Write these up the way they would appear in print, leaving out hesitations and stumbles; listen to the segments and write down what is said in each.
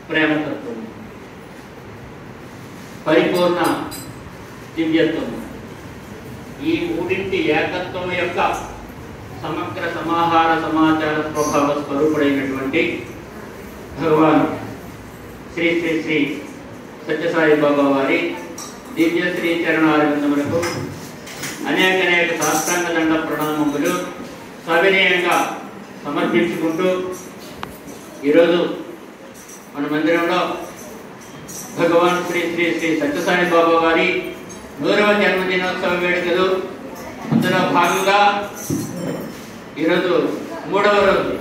ప్రేమతత్వం, పరిపూర్ణ దివ్యత్వం, ఈ మూడింటి ఏకత్వం యొక్క సమగ్ర సమాహార సమాచార స్వభావ స్వరూపుడైనటువంటి భగవాన్ శ్రీ శ్రీ శ్రీ సత్యసాయి బాబా వారి దివ్య శ్రీ చరణారవిందములకు అనేక సాష్టాంగ దండ ప్రణామములు సవినయంగా సమర్పించుకుంటూ ఈరోజు మన మందిరంలో భగవాన్ శ్రీ శ్రీ శ్రీ సత్యసాయి బాబా వారి 100వ జన్మదినోత్సవ వేడుకలు, అందులో భాగంగా ఈరోజు 3వ రోజు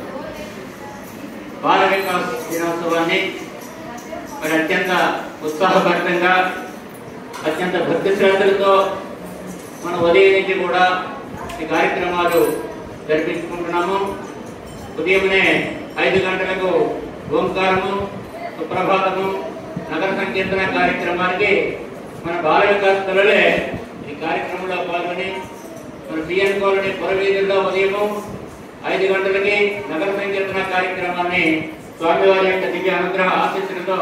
బాల వికాస్ దినోత్సవాన్ని మరి అత్యంత ఉత్సాహభరితంగా అత్యంత భక్తి శ్రద్ధలతో మన ఉదయం నుంచి కూడా ఈ కార్యక్రమాలు జరిపించుకుంటున్నాము. ఉదయమునే 5 గంటలకు ఓంకారము, సుప్రభాతము, నగర సంకీర్తన కార్యక్రమానికి మన బాల వికాస్ పిల్లలే ఈ కార్యక్రమంలో పాల్గొని మన బిఎన్ కాలనీ పురవీధుల్లో ఉదయము 5 గంటలకి నగర సంకీర్తన కార్యక్రమాన్ని స్వామివారి యొక్క దివ్య అనుగ్రహ ఆశీస్సులతో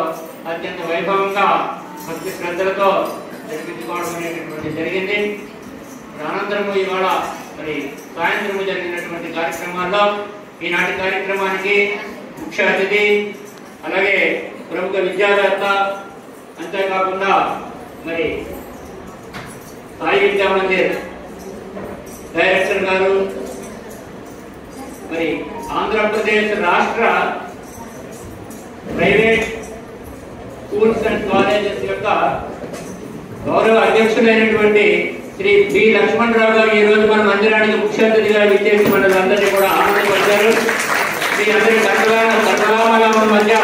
అత్యంత వైభవంగా భక్తి శ్రద్ధలతో జరిపించుకోవడం అనేటటువంటి జరిగింది. అనంతరము ఇవాళ మరి సాయంత్రము జరిగినటువంటి కార్యక్రమాల్లో ఈనాటి కార్యక్రమానికి ముఖ్య అతిథి, అలాగే ప్రముఖ విద్యావేత్త, అంతేకాకుండా మరి సాయి విద్యా మందిర్ డైరెక్టర్ గారు, మరి ఆంధ్రప్రదేశ్ రాష్ట్ర ప్రైవేట్ స్కూల్స్ అండ్ కాలేజెస్ యొక్క గౌరవ అధ్యక్షులైనటువంటి శ్రీ బి లక్ష్మణరావు గారు ఈ రోజు మన మందిరానికి ముఖ్య అతిథిగా విచ్చేసి మనలందరినీ కూడా ఆనందపరిచారు. మీ అందరి సర్వనామల మధ్య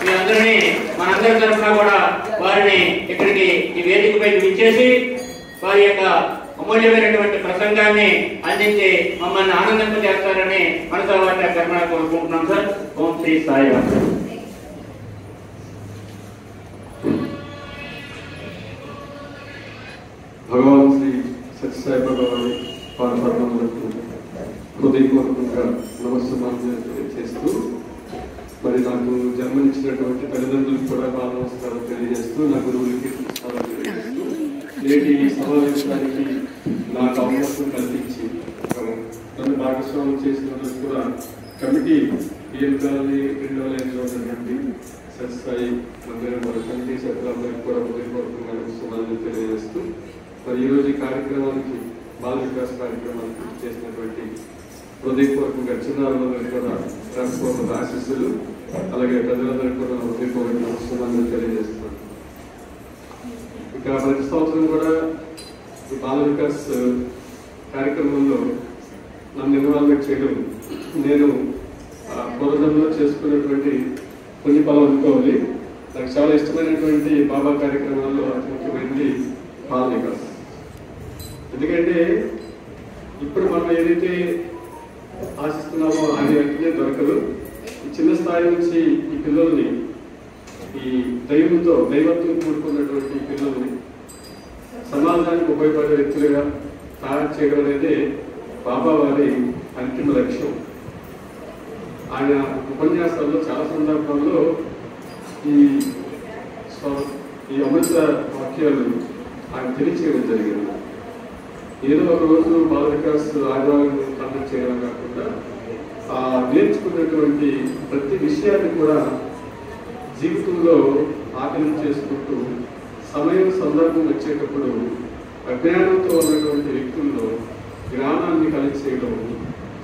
మీ అందరినీ మనందరి తరఫున కూడా వారిని ఇక్కడికి ఈ వేదికపైకి విచ్చేసి వారి యొక్క అమూల్యమైనటువంటి ప్రసంగాన్ని అందించి మమ్మల్ని ఆనందింపజేస్తారని మనసా వాటి కర్మ కోరుకుంటున్నాం సార్. ఓం శ్రీ సాయిరామ్. భగవాన్ శ్రీ సత్యసాయి బాబా వారి పాదపద్మములకు హృదయపూర్వకంగా నమస్కారం తెలియజేస్తూ, మరి నాకు జన్మనిచ్చినటువంటి తల్లిదండ్రులకు కూడా బాగా నమస్కారం తెలియజేస్తూ, నా గురువులకి నమస్కారం తెలియజేస్తూ, నేటి సమావేశానికి నాకు అవకాశం కల్పించి నన్ను భాగస్వామ్యం చేసినందుకు కూడా కమిటీ బిఎన్ కాలనీ 2వ లైన్లో ఉన్నటువంటి సత్యసాయి మందిరం వారి కమిటీ సభ్యులందరికీ కూడా హృదయపూర్వకంగా నమస్కారాలు తెలియజేస్తూ, మరి ఈరోజు ఈ కార్యక్రమానికి బాల వికాస్ కార్యక్రమానికి చేసినటువంటి హృదయపూర్వకంగా చిన్నారులందరికీ కూడా ట్రాన్స్ఫోర్మర్ ఆశీస్సులు, అలాగే ప్రజలందరికీ కూడా హృదయపూర్వక నమస్కారాలు తెలియజేస్తున్నాను. ఇక ప్రతి సంవత్సరం కూడా ఈ బాల వికాస్ కార్యక్రమంలో నన్ను ఇన్వాల్వ్మెంట్ చేయడం నేను పూర్వజంలో చేసుకున్నటువంటి పుణ్యఫలం అనుకోవాలి. నాకు చాలా ఇష్టమైనటువంటి బాబా కార్యక్రమాల్లో అతి ముఖ్యమైనది బాల వికాస్. ఎందుకంటే ఇప్పుడు మనం ఏదైతే ఆశిస్తున్నామో అది వెంటనే దొరకదు. ఈ చిన్న స్థాయి నుంచి ఈ పిల్లల్ని ఈ దైవత్వం కూడుకున్నటువంటి పిల్లల్ని సమాజానికి ఉపయోగపడే వ్యక్తులుగా తయారు చేయడం అనేది బాబా వారి అంతిమ లక్ష్యం. ఆయన ఉపన్యాసాల్లో చాలా సందర్భాల్లో ఈ అమృత వాక్యాలు ఆయన తెలియచేయడం జరిగింది. ఏదో ఒక రోజు బాల వికాస్ ఆదివారం కండక్ట్ చేయడం కాకుండా నేర్చుకున్నటువంటి ప్రతి విషయాన్ని కూడా జీవితంలో ఆకలింపు చేసుకుంటూ సమయం సందర్భం వచ్చేటప్పుడు అజ్ఞానంతో ఉన్నటువంటి వ్యక్తుల్లో జ్ఞానాన్ని కలిగి చేయడం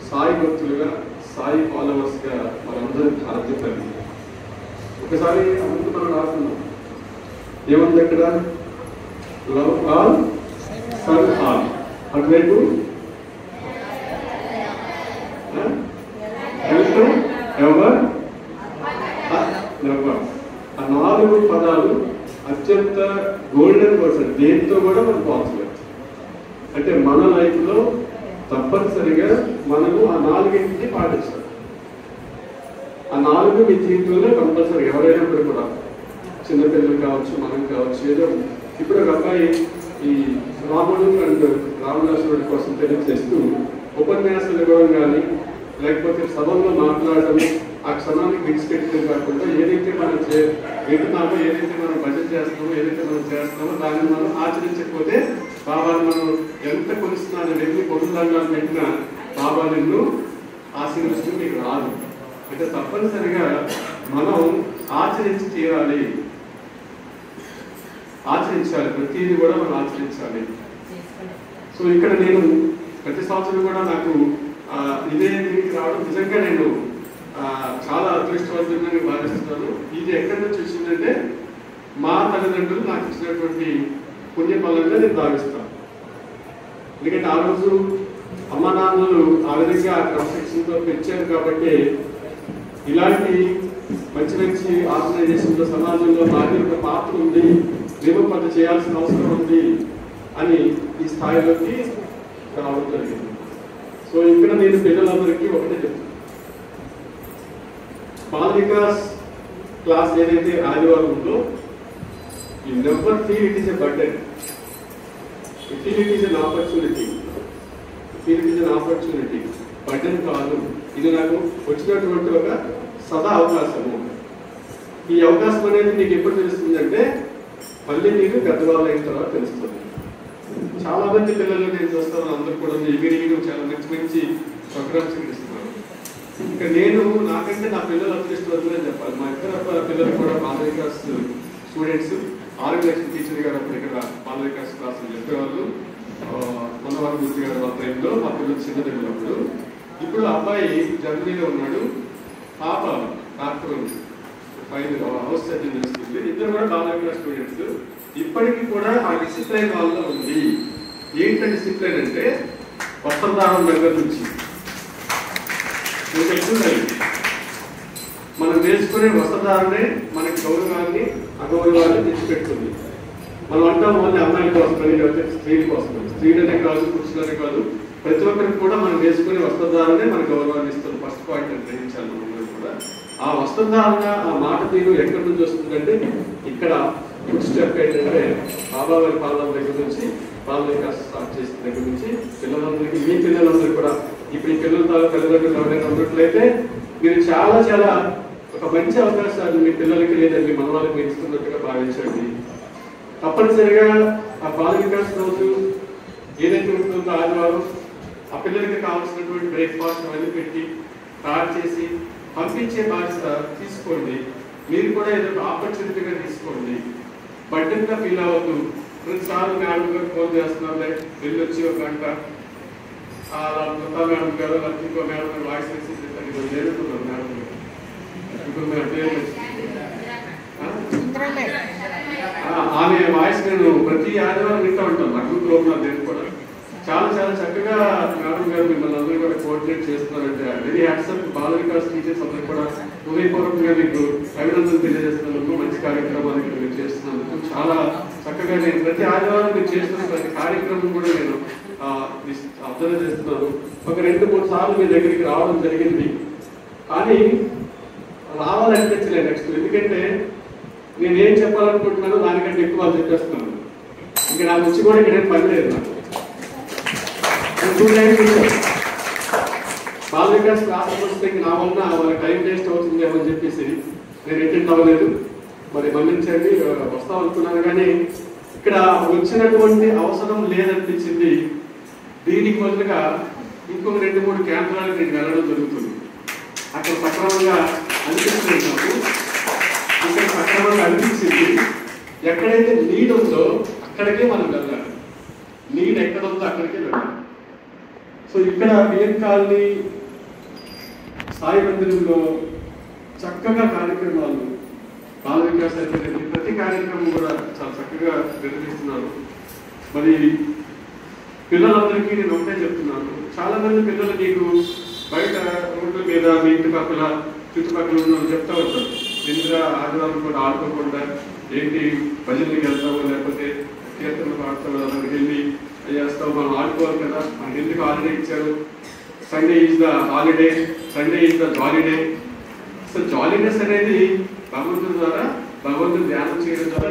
సాయి భక్తులుగా, సాయి ఫాలోవర్స్గా మనందరం బాధ్యత. ఒకసారి ముందు మనం రాస్తున్నాం ఏమంది అక్కడ, లవ్ ఆల్ సర్వ్ ఆల్. అటువైపు ఎవర్ నెవర్. ఆ 4 పదాలు అత్యంత గోల్డెన్ వర్డ్స్. దేంతో కూడా మనం పాల్చలేదు. అంటే మన లైఫ్లో తప్పనిసరిగా మనము ఆ 4ని పాటిస్తాం. ఆ 4 మీ జీవితంలో కంపల్సరీ ఎవరైనప్పుడు కూడా, చిన్నపిల్లలు కావచ్చు, మనం కావచ్చు. ఏదో ఇప్పుడు ఒక అబ్బాయి ఈ రాముడు అండ్ రావణాసురుడి కోసం తెలియజేస్తూ ఉపన్యాసాలు ఇవ్వడం కానీ, లేకపోతే సభల్లో మాట్లాడడం, ఆ క్షణానికి విడిచిపెట్టడం కాకుండా ఏదైతే మనం వింటున్నామో, ఏదైతే మనం భజన చేస్తున్నామో, ఏదైతే మనం చేస్తున్నామో దాన్ని మనం ఆచరించకపోతే బాబాను మనం ఎంత కొలుస్తున్నాను ఎన్ని పొందుదండాలు పెట్టినా బాబా నిన్ను ఆశీర్వదించడం మీకు రాదు. అంటే తప్పనిసరిగా మనం ఆచరించి తీరాలి, ఆచరించాలి, ప్రతిదీ కూడా మనం ఆచరించాలి. సో ఇక్కడ నేను ప్రతి సంవత్సరం కూడా నాకు ఇదే దీనికి రావడం నిజంగా నేను చాలా అదృష్టవంతంగా భావిస్తున్నాను. ఇది ఎక్కడి నుంచి వచ్చిందంటే మా తల్లిదండ్రులు నాకు ఇచ్చినటువంటి పుణ్యఫలంగా నేను భావిస్తాను. ఎందుకంటే ఆ రోజు అమ్మ నాన్నలు ఆ విధంగా క్రమశిక్షణతో పెంచారు కాబట్టి ఇలాంటి మంచి మంచి ఆర్గనైజేషన్లో సమాజంలో మాది ఒక పాత్ర ఉంది, మేము కొంత చేయాల్సిన అవసరం ఉంది అని ఈ స్థాయిలోకి రావడం జరిగింది. సో ఇక్కడ నేను పిల్లలందరికీ ఒకటే చెప్తాను, బాల్ వికాస్ క్లాస్ ఏదైతే ఆదివారం ఉందో you never feel it is a burden, you feel it is an opportunity, feel it is an opportunity, burden కాదు. ఇది నాకు వచ్చినటువంటి ఒక సదా అవకాశము. ఈ అవకాశం అనేది నీకు ఎప్పుడు తెలుస్తుందంటే మళ్ళీ నీకు పెద్దవాళ్ళు అయిన తర్వాత తెలుస్తుంది. చాలా మంది పిల్లలు నేను చూస్తాను, అందరూ కూడా ఎగిరిగిరి చాలా మంచి మంచి ప్రోగ్రామ్స్ ఇస్తున్నారు. ఇంకా నేను నాకంటే నా పిల్లలు అదృష్టవంతులని చెప్పాలి. మా ఇద్దరు పిల్లలు కూడా Bala Vikas students, organisation teacher గారు అప్పుడు ఇక్కడ బాల వికాస్ క్లాసులు చెప్పేవాళ్ళు. మొన్నవారి గుర్తు గారు ఆ టైంలో మా పిల్లలు చిన్న దగ్గరప్పుడు. ఇప్పుడు అబ్బాయి జర్మనీలో ఉన్నాడు, పాప డాక్టర్ హౌస్ సర్జన్ చేస్తుంది. ఇద్దరు కూడా బాల వికాస్ స్టూడెంట్స్. ఇప్పటికీ కూడా ఆ డిసిప్లైన్ వాళ్ళలో ఉంది. ఏంటంటే డిసిప్లైన్ అంటే వస్త్రదానం దగ్గర నుంచి మనం వేసుకునే వస్త్రధారణే మనకి గౌరవాన్ని అగౌరవాన్ని తెచ్చిపెడుతుంది. మనం అంటాం ఓన్లీ అమ్మాయిల కోసమని, లేకపోతే స్త్రీల కోసమని. స్త్రీలనే కాదు, పురుషులనే కాదు, ప్రతి ఒక్కరికి కూడా మనం వేసుకునే వస్త్రధారణే మన గౌరవాన్ని ఇస్తుంది. ఫస్ట్ పాయింట్ అని గ్రహించాలి మనం కూడా. ఆ వస్త్రధారణ, ఆ మాట తీరు ఎక్కడి నుంచి వస్తుందంటే ఇక్కడ ఫుడ్ స్టెప్ ఏంటంటే బాబా వారి పాదాల దగ్గర నుంచి, బాల వికాస్ స్టార్ట్ చేసిన దగ్గర నుంచి పిల్లలందరికీ, మీ పిల్లలందరూ కూడా ఇప్పుడు ఈ పిల్లల తల్లిదండ్రులు ఎవరైనా ఉన్నట్లయితే మీరు చాలా చాలా ఒక మంచి అవకాశాలు మీ పిల్లలకి లేదా మీ మనవాళ్ళకి మీరు ఇస్తున్నట్టుగా భావించండి. తప్పనిసరిగా ఆ బాల వికాస్ రోజు ఏదైతే ఉంటుందో ఆదివారం ఆ పిల్లలకి కావాల్సినటువంటి బ్రేక్ఫాస్ట్ అవన్నీ పెట్టి తయారు చేసి పంపించే బాధ్యత తీసుకోండి. మీరు కూడా ఏదో ఒక ఆపర్చునిటీగా తీసుకోండి. బడ్డెన్గా ఫీల్ అవ్వద్దు. ప్రతిసారి మేడం గారు ఫోన్ చేస్తున్నారులే, వెళ్ళి వచ్చి ఒక గంట మేడం గారు ఇంకో మేడం గారు వాయిస్ మెసేజ్ చేస్తారు, జరుగుతున్నారు మేడం గారు. ఇప్పుడు మేము పేరు ఆమె వాయిస్ నేను ప్రతి ఆదివారం వింటూ ఉంటాను. నా గ్రూప్ లో నేను కూడా చాలా చాలా చక్కగా మేడం గారు మిమ్మల్ని అందరూ కూడా కోఆర్డినేట్ చేస్తున్నారంటే very hats off. Bala Vikas teachers అందరూ కూడా హృదయపూర్వకంగా మీకు అభినందనలు తెలియజేస్తున్నందుకు, మంచి కార్యక్రమాలు ఇక్కడ మీరు చేస్తున్నందుకు చాలా చక్కగా. నేను ప్రతి ఆదివారం మీరు చేస్తున్న ప్రతి కార్యక్రమం కూడా నేను అబ్జర్వ్ చేస్తున్నాను. ఒక 2-3 సార్లు మీ దగ్గరికి రావడం జరిగింది, కానీ రావాలనిపించలేదు నెక్స్ట్. ఎందుకంటే నేనేం చెప్పాలనుకుంటున్నానో దానికంటే ఎక్కువ వాళ్ళు చెప్పేస్తున్నాను. ఇంకా నాకు వచ్చి కూడా ఇక్కడ ఏం పని లేదు. నాకు బాల వికాస్ క్లాస్ వస్తే నా వల్ల వాళ్ళ టైం వేస్ట్ అవుతుంది అని చెప్పేసి నేను అటెండ్ అవ్వలేదు. మరి మన్నించండి, వస్తాం అనుకున్నాను. కానీ ఇక్కడ వచ్చినటువంటి అవసరం లేదనిపించింది. దీనికి బదులుగా ఇంకొక 2-3 కేంద్రాలకు నేను వెళ్ళడం జరుగుతుంది. అక్కడ సక్రమంగా అనిపిస్తుంది నాకు. ఇక్కడ సక్రమంగా అనిపించింది. ఎక్కడైతే నీడ్ ఉందో అక్కడికే మనం వెళ్ళాలి. నీడ్ ఎక్కడ ఉందో అక్కడికే వెళ్ళాలి. సో ఇక్కడ బిఎన్ కాలనీ సాయి మందిరంలో చక్కగా కార్యక్రమాలు, బాల వికాస్ అయితే ప్రతి కార్యక్రమం కూడా చాలా చక్కగా నిర్వహిస్తున్నారు. మరి పిల్లలందరికీ నేను ఒకటే చెప్తున్నాను, చాలా మంది పిల్లలు నీకు బయట రోడ్ల మీద మీ ఇంటిపక్కల చుట్టుపక్కల ఉన్న చెప్తా ఉంటారు, ఇందులో ఆదివారం కూడా ఆడుకోకుండా ఏంటి భజనకి వెళ్తావు, లేకపోతే కీర్తనలు పాడతావు, అక్కడికి వెళ్ళి చేస్తావు, మనం ఆడుకోవాలి కదా, మనకి ఎందుకు హాలిడే ఇచ్చారు, Sunday is the holiday, Sunday is the జాలీడే. అసలు జాలీనెస్ అనేది భగవంతుడి ద్వారా, భగవంతుని ధ్యానం చేయడం ద్వారా